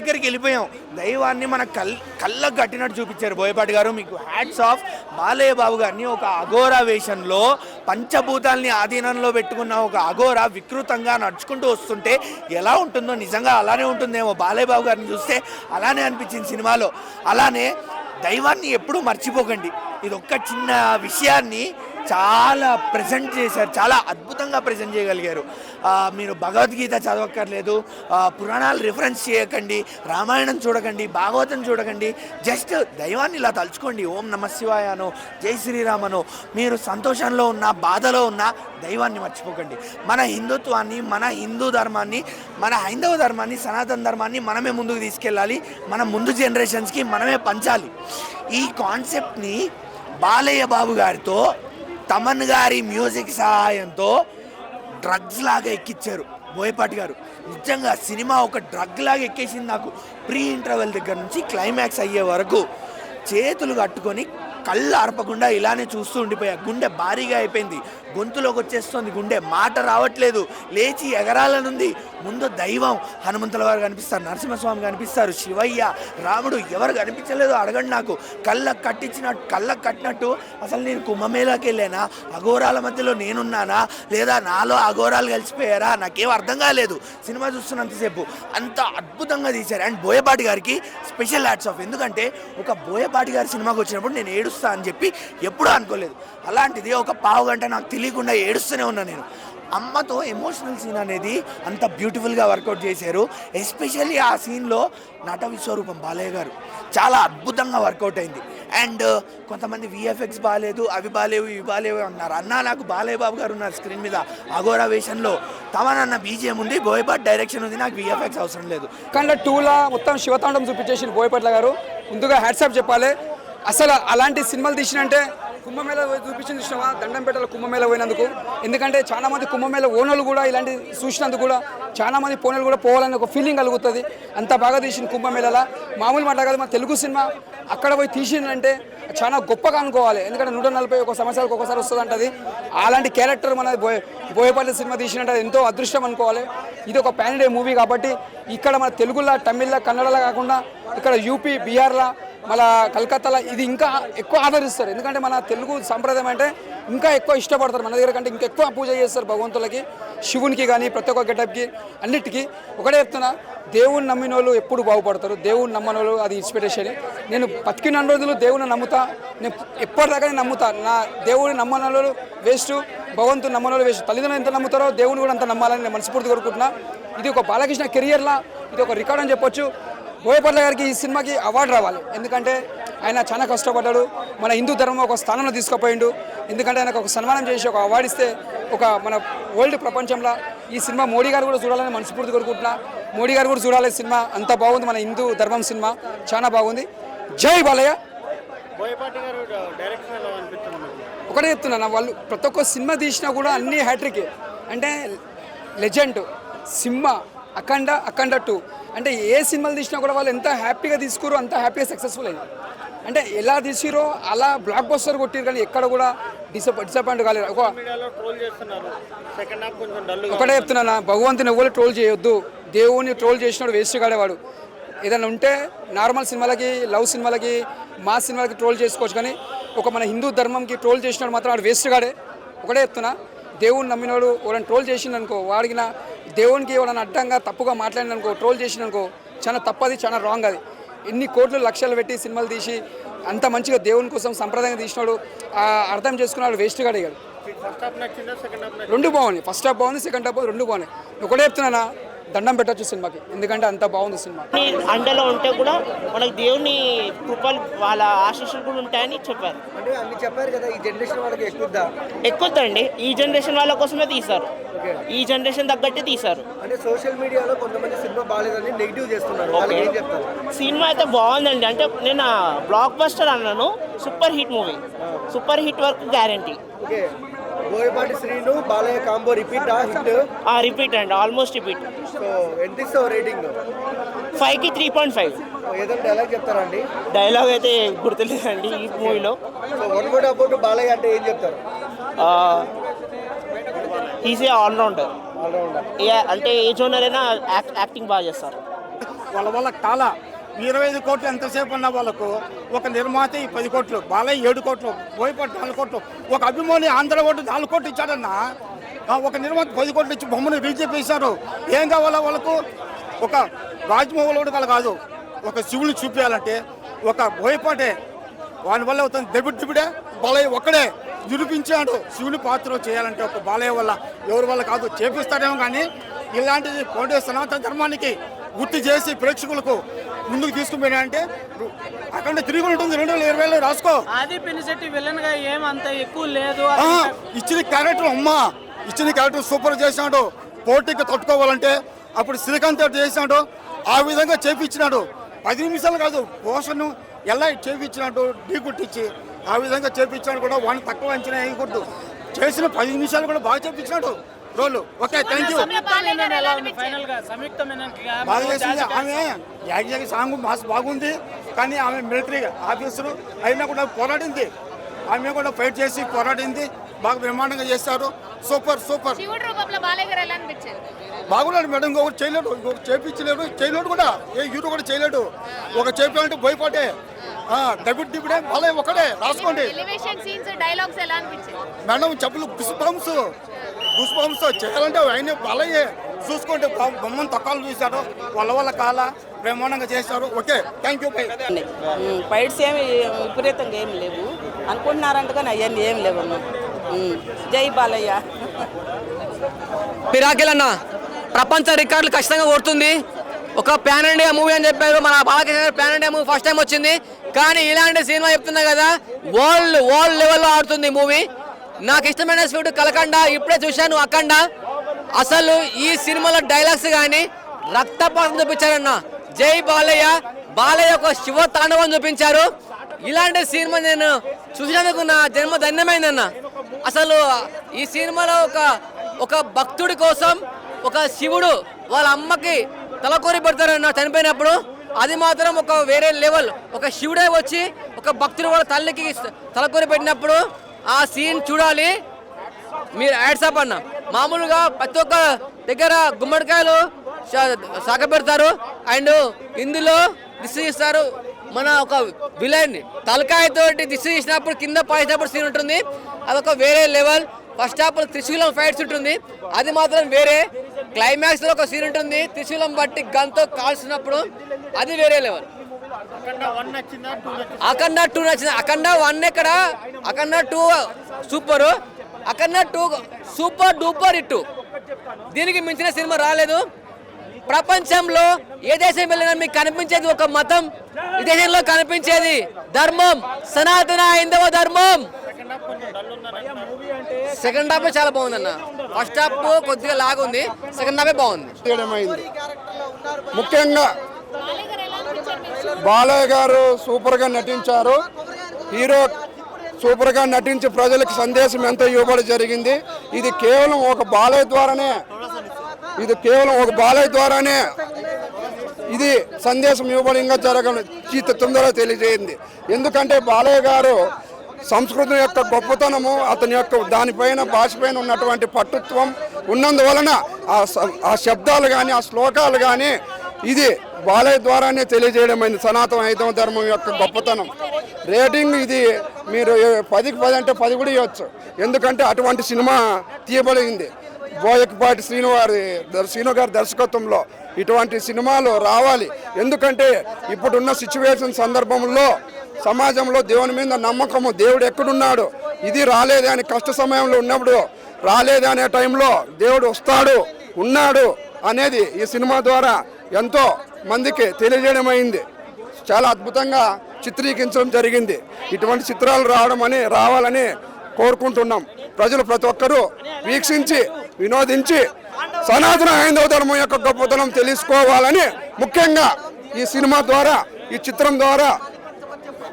దగ్గరికి వెళ్ళిపోయాం. దైవాన్ని మన కళ్ళకు కట్టినట్టు చూపించారు బోయపాటి గారు. మీకు హ్యాట్స్ ఆఫ్. బాలయ్య బాబు గారిని ఒక అఘోరా వేషంలో పంచభూతాల్ని ఆధీనంలో పెట్టుకున్న ఒక అఘోరా వికృతంగా నడుచుకుంటూ వస్తుంటే ఎలా ఉంటుందో నిజంగా అలానే ఉంటుందేమో. బాలయ్య బాబు గారిని చూస్తే అలానే అనిపించింది సినిమాలో. అలానే దైవాన్ని ఎప్పుడూ మర్చిపోకండి. ఇది ఒక్క చిన్న విషయాన్ని చాలా ప్రజెంట్ చేశారు, చాలా అద్భుతంగా ప్రజెంట్ చేయగలిగారు. మీరు భగవద్గీత చదవక్కర్లేదు, పురాణాలు రిఫరెన్స్ చేయకండి, రామాయణం చూడకండి, భాగవతం చూడకండి. జస్ట్ దైవాన్ని ఇలా తలుచుకోండి. ఓం నమ శివాయనో, జై శ్రీరామనో. మీరు సంతోషంలో ఉన్న, బాధలో ఉన్న దైవాన్ని మర్చిపోకండి. మన హిందుత్వాన్ని, మన హిందూ ధర్మాన్ని, మన హైందవ ధర్మాన్ని, సనాతన ధర్మాన్ని మనమే ముందుకు తీసుకెళ్ళాలి. మన ముందు జనరేషన్స్కి మనమే పంచాలి. ఈ కాన్సెప్ట్ని బాలయ్య బాబు గారితో, తమన్ గారి మ్యూజిక్ సహాయంతో డ్రగ్స్ లాగా ఎక్కించారు బోయపాటి గారు. నిజంగా సినిమా ఒక డ్రగ్ లాగా ఎక్కేసింది నాకు. ప్రీ ఇంటర్వెల్ దగ్గర నుంచి క్లైమాక్స్ అయ్యే వరకు చేతులు కట్టుకొని కళ్ళు ఆర్పకుండా ఇలానే చూస్తూ ఉండిపోయా. గుండె భారీగా అయిపోయింది, గొంతులోకి వచ్చేస్తుంది గుండె, మాట రావట్లేదు, లేచి ఎగరాలనుంది. ముందు దైవం హనుమంతుల వారు కనిపిస్తారు, నరసింహస్వామి కనిపిస్తారు, శివయ్య, రాముడు, ఎవరు కనిపించలేదు అడగండి. నాకు కళ్ళకు కట్టినట్టు అసలు నేను కుంభమేళాకి వెళ్ళానా, అఘోరాల మధ్యలో నేనున్నానా, లేదా నాలో అఘోరాలు కలిసిపోయారా, నాకేం అర్థం కాలేదు సినిమా చూస్తున్నంతసేపు. అంత అద్భుతంగా తీశారు. అండ్ బోయపాటి గారికి స్పెషల్ హ్యాట్స్ ఆఫ్. ఎందుకంటే ఒక బోయపాటి గారి సినిమాకి వచ్చినప్పుడు నేను ఏడుస్తా అని చెప్పి ఎప్పుడూ అనుకోలేదు. అలాంటిది ఒక పావు గంట నాకు తెలియకుండా ఏడుస్తూనే ఉన్నా నేను. అమ్మతో ఎమోషనల్ సీన్ అనేది అంత బ్యూటిఫుల్గా వర్కౌట్ చేశారు. ఎస్పెషల్లీ ఆ సీన్లో నట విశ్వరూపం బాలయ్య గారు చాలా అద్భుతంగా వర్కౌట్ అయింది. అండ్ కొంతమంది విఎఫ్ఎక్స్ బాగాలేదు, అవి బాగాలేవు, ఇవి బాగాలేవు అన్నారు. నాకు బాలయ్య బాబు గారు ఉన్నారు స్క్రీన్ మీద అఘోరా వేషంలో. తమనన్న బీజిఎం ఉంది, బోయపాటి డైరెక్షన్ ఉంది, నాకు విఎఫ్ఎక్స్ అవసరం లేదు. కానీ 2లా మొత్తం శివతాండం చూపించేసి బోయపాట్ల గారు ముందుగా హ్యాట్సాప్ చెప్పాలి. అసలు అలాంటి సినిమాలు తీసినంటే కుంభమేళ చూపించింది ఇష్టమా, దండంపేటలో కుంభమేళ పోయినందుకు. ఎందుకంటే చాలామంది కుంభమేళ ఓనర్లు కూడా ఇలాంటి చూసినందుకు కూడా చాలామంది పోనలు కూడా పోవాలని ఒక ఫీలింగ్ కలుగుతుంది. అంత బాగా తీసిన కుంభమేళలా మామూలు మాట కాదు. మన తెలుగు సినిమా అక్కడ పోయి తీసిందంటే చాలా గొప్పగా అనుకోవాలి. ఎందుకంటే 141 సంవత్సరాలకు ఒకసారి వస్తుంది అంటది. అలాంటి క్యారెక్టర్ మన బోయపాటి సినిమా తీసినట్టు ఎంతో అదృష్టం అనుకోవాలి. ఇది ఒక పాన్ ఇండియా మూవీ కాబట్టి ఇక్కడ మన తెలుగులో, తమిళ్లో, కన్నడలో కాకుండా ఇక్కడ యూపీ, బీహార్లో, మళ్ళీ కలకత్తాలో ఇది ఇంకా ఎక్కువ ఆదరిస్తారు. ఎందుకంటే మన తెలుగు సంప్రదాయం అంటే ఇంకా ఎక్కువ ఇష్టపడతారు. మన దగ్గర కంటే ఇంకా ఎక్కువ పూజ చేస్తారు భగవంతులకి, శివునికి కానీ ప్రతి ఒక్క గెటప్కి అన్నిటికీ. ఒకటే చెప్తున్నా, దేవుని నమ్మిన వాళ్ళు ఎప్పుడు బాగుపడతారు, దేవుని నమ్మని వాళ్ళు అది ఇన్స్పిరేషన్. నేను బతికిన రోజులు దేవుని నమ్ముతా, నేను ఎప్పటిదాకా నమ్ముతా. నా దేవుని నమ్మని వాళ్ళు వేస్ట్, భగవంతుని నమ్మని వాళ్ళు వేస్ట్. తల్లిదండ్రులు ఎంత నమ్ముతారో దేవుని కూడా అంత నమ్మాలని నేను మనస్ఫూర్తి కోరుకుంటున్నా. ఇది ఒక బాలకృష్ణ కెరియర్లా ఇది ఒక రికార్డ్ అని చెప్పొచ్చు. బోయపాట్ల గారికి ఈ సినిమాకి అవార్డు రావాలి. ఎందుకంటే ఆయన చాలా కష్టపడ్డాడు, మన హిందూ ధర్మం ఒక స్థానంలో తీసుకుపోయిండు. ఎందుకంటే ఆయనకు ఒక సన్మానం చేసి ఒక అవార్డు ఇస్తే ఒక మన వరల్డ్ ప్రపంచంలో ఈ సినిమా మోడీ గారు కూడా చూడాలని మనస్ఫూర్తి కోరుకుంటున్నా. మోడీ గారు కూడా చూడాలి సినిమా. అంత బాగుంది మన హిందూ ధర్మం సినిమా, చాలా బాగుంది. జై బాలయ్య. ఒకటే చెప్తున్నా, వాళ్ళు ప్రతి ఒక్క సినిమా తీసినా కూడా అన్ని హ్యాట్రిక్. అంటే లెజెండ్, సింహ, అఖండ 2 అంటే ఏ సినిమాలు తీసినా కూడా వాళ్ళు ఎంత హ్యాపీగా తీసుకురో అంత హ్యాపీగా సక్సెస్ఫుల్ అయింది. అంటే ఎలా తీసిరో అలా బ్లాక్ బస్టర్ కొట్టిరు, కానీ ఎక్కడ కూడా డిసప్పాయింట్ కాలేదు. ఒకటే చెప్తున్నా, భగవంతుని ఎవరు ట్రోల్ చేయొద్దు. దేవుని ట్రోల్ చేసినాడు వేస్ట్ కాడేవాడు. ఏదైనా ఉంటే నార్మల్ సినిమాలకి, లవ్ సినిమాలకి, మా సినిమాలకి ట్రోల్ చేసుకోవచ్చు, కానీ ఒక మన హిందూ ధర్మంకి ట్రోల్ చేసినాడు మాత్రం వాడు వేస్ట్ కాడే. ఒకటే చెప్తున్నా, దేవుని నమ్మినోడు ఎవరైనా ట్రోల్ చేసిండనుకో, వాడికి దేవునికి ఎవరైనా అడ్డంగా తప్పుగా మాట్లాడిననుకో, ట్రోల్ చేసిందనుకో, చాలా తప్పది, చాలా రాంగ్ అది. ఎన్ని కోట్లు లక్షలు పెట్టి సినిమాలు తీసి అంత మంచిగా దేవుని కోసం సంప్రదాయంగా తీసినాడు, అర్థం చేసుకున్నాడు వేస్ట్ గా అడిగాడు. రెండు బాగున్నాయి, ఫస్ట్ హాఫ్ బాగుంది, సెకండ్ హాఫ్ రెండు బాగున్నాయి. ఒకటే చెప్తున్నా, దండం పెట్టచ్చు సినిమాకి, ఎందుకంటే అంత బాగుంది సినిమా. అండలో ఉంటే కూడా మనకి దేవుని కృపలు, వాళ్ళ ఆశీస్సులు కూడా ఉంటాయని చెప్పారు. అంటే అన్ని చెప్పారు కదా, ఈ జనరేషన్ వాళ్ళకి ఎక్కుద్దండి. ఈ జనరేషన్ వాళ్ళ కోసమే తీశారు, ఈ జనరేషన్ తగ్గట్టే తీశారు. అంటే సోషల్ మీడియాలో కొంతమంది సినిమా బాగాలేదని నెగిటివ్ చేస్తున్నారు, వాళ్ళకి ఏం చెప్తారు? సినిమా అయితే బాగుందండి. అంటే నేను బ్లాక్ బస్టర్ అన్నాను, super hit movie, super hit work guarantee. Okay, Boyapati Srinu Balayya combo repeat hit? Repeat అండి, ఆల్మోస్ట్ రిపీట్. సో ఎంత ఇస్తావు రేటింగ్? 5కి 3.5. ఏదైనా డైలాగ్ చెప్తారండి? డైలాగ్ అయితే గుర్తులేదండి ఈ మూవీలో. So one word about Balayya అంటే ఏం చెప్తారు? Is a allrounder. అంటే ఏ జోనర్ అయినా యాక్టింగ్ బాగా చేస్తారు. వాళ్ళ వల్ల కాల 25 కోట్లు ఎంతసేపు ఉన్న వాళ్ళకు ఒక నిర్మాత 10 కోట్లు, బాలయ్య 7 కోట్లు, బోయపాటి 4 కోట్లు, ఒక అభిమాని ఆంధ్ర ఓటు 4 కోట్లు ఇచ్చాడన్న. ఒక నిర్మాత 10 కోట్లు ఇచ్చి బొమ్మను బీజేపీ ఇచ్చారు. ఏం కావాలా వాళ్ళకు? ఒక రాజమౌళి వాళ్ళు కాదు, ఒక శివుని చూపించాలంటే ఒక బోయపాటే వాని వల్ల అవుతుంది. దెబ్బిడే బాలయ్య ఒక్కడే నిరూపించాడు. శివుని పాత్ర చేయాలంటే ఒక బాలయ్య వల్ల, ఎవరి వల్ల కాదు. చేపిస్తాడేమో కానీ ఇలాంటిది కోటే సనాతన ధర్మానికి గుర్తు చేసి ప్రేక్షకులకు ముందుకు తీసుకుపోయినాయంటే అక్కడ తిరిగి ఉంటుంది. 2020 రాసుకో. ఆది పినిశెట్టి విలన్ గా ఏమంత ఎక్కువ లేదు. ఇచ్చిన క్యారెక్టర్ అమ్మా, ఇచ్చిన క్యారెక్టర్ సూపర్ చేసినాడు. పోటీకి తట్టుకోవాలంటే అప్పుడు శ్రీకాంత్ చేసినాడు, ఆ విధంగా చేపించినాడు. 10 నిమిషాలు కాదు, పోషను ఎలా చేపించినాడు, ఢీ కొట్టించి ఆ విధంగా చేపించినాడు. కూడా వాడిని తక్కువ అంచనా వేయకూడదు. చేసిన 10 నిమిషాలు కూడా బాగా చేపించినాడు రోల్. Okay, thank you. బాగా చేసింది ఆమె. యాక్చువల్గా సాంగ్ మాస్ బాగుంది, కానీ ఆమె మిలిటరీ ఆఫీసరు అయినా కూడా పోరాడింది. ఆమె కూడా ఫైట్ చేసి పోరాడింది. బాగా బ్రహ్మాండంగా చేస్తారు. Super super. బాగున్నాడు మేడం. ఇంకొకటి చేయలేడు, ఇంకొకటి చేయలేడు కూడా. ఏ హీరో కూడా చేయలేడు. ఒక చేయాలంటే భయపడే డెబ్యూడే బాలయ్య ఒకడే. రాసుకోండి మేడం. చెప్పులు గుస్బంస్ చేయాలంటే ఆయన బాలయ్యే. చూసుకోండి, బొమ్మను తక్కువ చూశారు. వాళ్ళ కాల బ్రహ్మాండంగా చేశారు. Okay, thank you. ఫైట్స్ ఏమి విపరీతంగా ఏమి లేవు అనుకుంటున్నారంట, కానీ అవన్నీ ఏం లేవు. జై బాలయ్య. పిరాకిల్ అన్న ప్రపంచ రికార్డులు ఖచ్చితంగా కొడుతుంది. ఒక ప్యాన్ ఇండియా మూవీ అని చెప్పారు. మన Balakrishna pan India movie first time వచ్చింది, కానీ ఇలాంటి సినిమా చెప్తున్నా కదా, వరల్డ్ లెవెల్లో ఆడుతుంది మూవీ. నాకు ఇష్టమైన స్వీట్ కలకండ. ఇప్పుడే చూశాను అఖండ. అసలు ఈ సినిమాలో డైలాగ్స్ కానీ రక్తపాతం చూపించారన్న. జై బాలయ్య. బాలయ్య ఒక శివ తాండవం చూపించారు. ఇలాంటి సినిమా నేను చూసినందుకు నా జన్మ ధన్యమైందన్న. అసలు ఈ సినిమాలో ఒక భక్తుడి కోసం ఒక శివుడు వాళ్ళ అమ్మకి తలకోరి పెడతారన్న చనిపోయినప్పుడు. అది మాత్రం ఒక వేరే లెవెల్. ఒక శివుడే వచ్చి ఒక భక్తుడు వాళ్ళ తల్లికి తలకోరి పెట్టినప్పుడు ఆ సీన్ చూడాలి. మీరు యాడ్సప్ అన్న. మామూలుగా ప్రతి ఒక్క దగ్గర గుమ్మడికాయలు సాగ పెడతారు, అండ్ ఇందులో దిష్టి తీస్తారు. మన ఒక విలన్ తలకాయతోటి దిష్టి తీసినప్పుడు కింద పాసినప్పుడు సీన్ ఉంటుంది. అదొక వేరే లెవెల్. ఫస్ట్ హాఫ్ త్రిశూలం ఫైట్స్ ఉంటుంది, అది మాత్రం వేరే. క్లైమాక్స్ లో ఒక సీన్ ఉంటుంది, త్రిశూలం బట్టి గన్తో కాల్చినప్పుడు, అది వేరే లెవెల్. అఖండ 2 నచ్చింది. అఖండ 1 ఎక్కడ, అఖండ 2 సూపర్, అఖండ 2 సూపర్ డూపర్ హిట్. దీనికి మించిన సినిమా రాలేదు. ప్రపంచంలో ఏ దేశం వెళ్ళినా మీకు కనిపించేది ఒక మతం, ఈ దేశంలో కనిపించేది ధర్మం, సనాతన హైందవ ధర్మం. సెకండ్ హాఫ్ చాలా బాగుందన్న. ఫస్ట్ హాఫ్ కొద్దిగా లాగుంది, సెకండ్ హాఫ్ బాగుంది. ముఖ్యంగా బాలయ్య గారు సూపర్గా నటించారు. హీరో సూపర్గా నటించి ప్రజలకు సందేశం ఎంతో ఇవ్వబడి జరిగింది. ఇది కేవలం ఒక బాలయ్య ద్వారానే ఇది సందేశం ఇవ్వబడి ఇంకా తొందరగా తెలియజేయండి. ఎందుకంటే బాలయ్య గారు సంస్కృతం యొక్క గొప్పతనము, అతని యొక్క దానిపైన భాషపైన ఉన్నటువంటి పట్టుత్వం ఉన్నందువలన ఆ శబ్దాలు కానీ ఆ శ్లోకాలు కానీ ఇది బాలయ్య ద్వారానే తెలియజేయడమైంది. సనాతన హైందవ ధర్మం యొక్క గొప్పతనం. రేటింగ్ ఇది మీరు 10కి 10 అంటే 10 కూడా ఇవ్వచ్చు. ఎందుకంటే అటువంటి సినిమా తీయబడింది. బోయపాటి శ్రీను గారి దర్శకత్వంలో ఇటువంటి సినిమాలు రావాలి. ఎందుకంటే ఇప్పుడున్న సిచ్యువేషన్ సందర్భంలో సమాజంలో దేవుని మీద నమ్మకము, దేవుడు ఎక్కడున్నాడు, ఇది రాలేదే అని కష్ట సమయంలో ఉన్నప్పుడు రాలేదే అనే టైంలో దేవుడు వస్తాడు, ఉన్నాడు అనేది ఈ సినిమా ద్వారా ఎంతో మందికి తెలియజేయడం. చాలా అద్భుతంగా చిత్రీకరించడం జరిగింది. ఇటువంటి చిత్రాలు రావాలని కోరుకుంటున్నాం. ప్రజలు ప్రతి ఒక్కరూ వీక్షించి వినోదించి సనాతన హైందవ ధర్మం యొక్క గొప్పతనం తెలుసుకోవాలని ముఖ్యంగా ఈ సినిమా ద్వారా, ఈ చిత్రం ద్వారా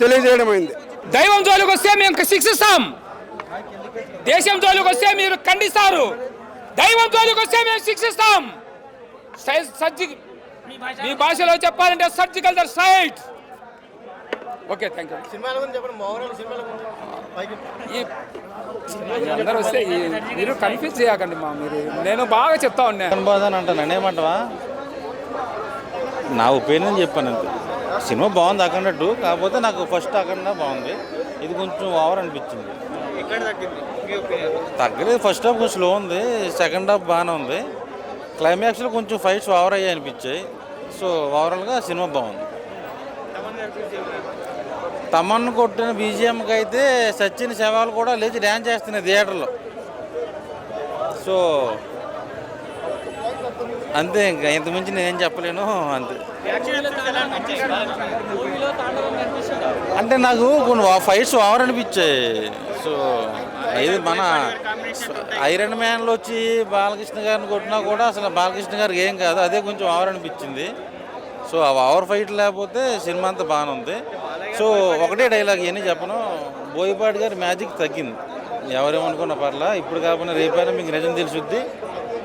తెలియజేయడమైంది. దైవం జోలికి వస్తే మేము శిక్షిస్తాం, దేశం జోలికి వస్తే మీరు ఖండిస్తారు. దైవం జోలికి వస్తే మేము శిక్షిస్తాం. మీ భాషలో చెప్పాలంటే surgical the site. Okay, thank you. అందరూ వస్తే మీరు కన్ఫ్యూజ్ చేయకండి మా. మీరు నేను బాగా చెప్తా ఉన్నా అనుభవం అంటాను. ఏమంటావా? నా ఒపీనియన్ చెప్పాను అంతే. సినిమా బాగుంది అఖండ, కాకపోతే నాకు ఫస్ట్ అఖండ బాగుంది, ఇది కొంచెం ఓవర్ అనిపించింది. తగ్గలేదు, ఫస్ట్ హాఫ్ కొంచెం స్లో ఉంది, సెకండ్ హాఫ్ బాగానే ఉంది, క్లైమాక్స్లో కొంచెం ఫైట్స్ ఓవర్ అయ్యాయి అనిపించాయి. సో ఓవరాల్గా సినిమా బాగుంది. తమన్ కొట్టిన బీజిఎంకి అయితే సచిన్ సెహ్వాగ్ కూడా లేచి డ్యాన్స్ చేస్తున్నాయి థియేటర్లో. సో అంతే, ఇంకా ఇంతకుమించి నేనేం చెప్పలేను. అంతే. అంటే నాకు కొన్ని ఫైట్స్ ఓవర్ అనిపించాయి. సో ఇది మన ఐరన్ మ్యాన్లో వచ్చి బాలకృష్ణ గారిని కొట్టినా కూడా అసలు బాలకృష్ణ గారికి ఏం కాదు, అదే కొంచెం ఓవర్ అనిపించింది. సో ఆ ఓవర్ ఫైట్ లేకపోతే సినిమా అంతా బాగానే ఉంది. సో ఒకటే డైలాగ్ ఇవన్నీ చెప్పను, బోయపాటి గారి మ్యాజిక్ తగ్గింది. ఎవరేమనుకున్న పర్లా, ఇప్పుడు కాకుండా రేపైనా మీకు నిజం తెలుసుద్ది.